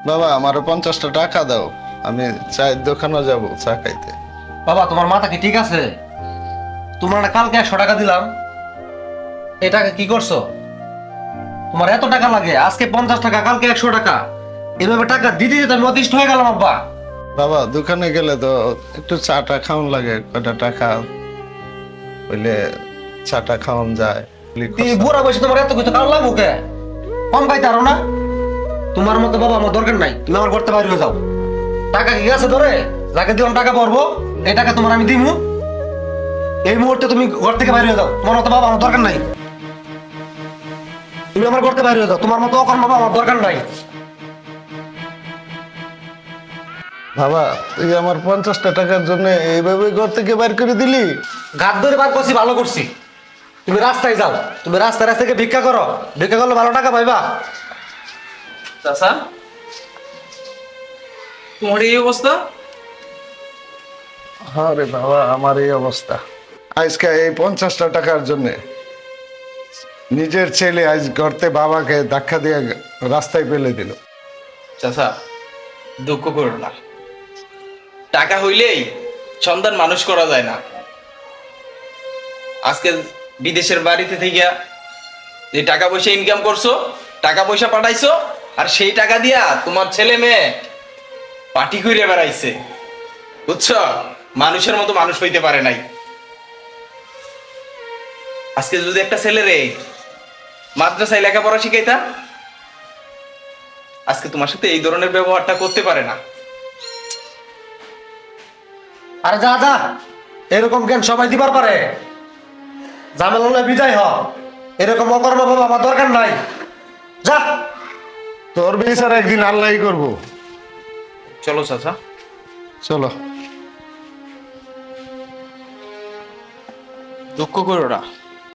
বাবা আমারও 50টা টাকা দাও, আমি চায়ের দোকানে যাব চা খাইতে। বাবা তোমার মাথা কি ঠিক আছে? তোমার না কালকে 100 টাকা দিলাম, এই টাকা কি করছো? তোমার এত টাকা লাগে, আজকে 50 টাকা, কালকে 100 টাকা, এভাবে টাকা দিতে দিতে আমি অতিষ্ঠ হয়ে গেলাম আব্বা। বাবা দোকানে গেলে তো একটু চাটা খাওয়ান লাগে, কয়টা টাকা হইলে চাটা খাওয়ান যায়। তুমি বুড়া বয়সে তোমার এত কিছু কারণ লাগবো কে? কম খাইতে পারো না? তোমার মতো বাবা আমার দরকার নাই, তুমি আমার করতে বাইরে হয়ে যাও। টাকা কি আছে ধরে? যাকে দিলাম টাকা পড়বো, এই টাকা তোমার আমি দিমু। এই মুহূর্তে তুমি ঘর থেকে বাইরে হয়ে যাও, তোমার মতো বাবা আমার দরকার নাই। তুমি আমার করতে বাইরে হয়ে যাও, তোমার মতো অকর্ম বাবা আমার দরকার নাই। বাবা তুই আমার 50টা টাকার জন্য এইভাবে ঘর থেকে বের করে দিলি? ঘাত ধরে বার করছি, ভালো করছি। তুমি রাস্তায় যাও, তুমি রাস্তায় রাস্তায় গিয়ে ভিক্ষা করো, ভিক্ষা করলে ভালো টাকা পাইবা। চাচা, তোমার এই অবস্থা? আরে বাবা আমার এই অবস্থা আজকে এই 50টা টাকার জন্য। নিজের ছেলে আজ গর্তে বাবাকে ধাক্কা দিয়ে রাস্তায় ফেলে দিল। চাচা, দুঃখ করো না। টাকা হইলেই সন্তান মানুষ করা যায় না। আজকে বিদেশের বাড়িতে থেকে যে টাকা পয়সা ইনকাম করছো, টাকা পয়সা পাঠাইছো, আর সেই টাকা দিয়া তোমার ছেলে মেয়ে পার্টি করে বেড়াইছে, বুঝছো? মানুষের মতো মানুষ হইতে পারে নাই। আজকে যদি একটা ছেলেরে মাদ্রাসায় লেখাপড়া শিখাইতাম, আজকে তোমার সাথে এই ধরনের ব্যবহারটা করতে পারে না। আরে যা যা, এরকম জ্ঞান সবাই দিবার পারে। ঝামেলা হলে বিদায় হ, এরকম অকর্ম বাবা আমার দরকার নাই। যা। তোর বিচার একদিন আল্লাহই করবো। চলো চাচা। চলো। দুঃখ করো না।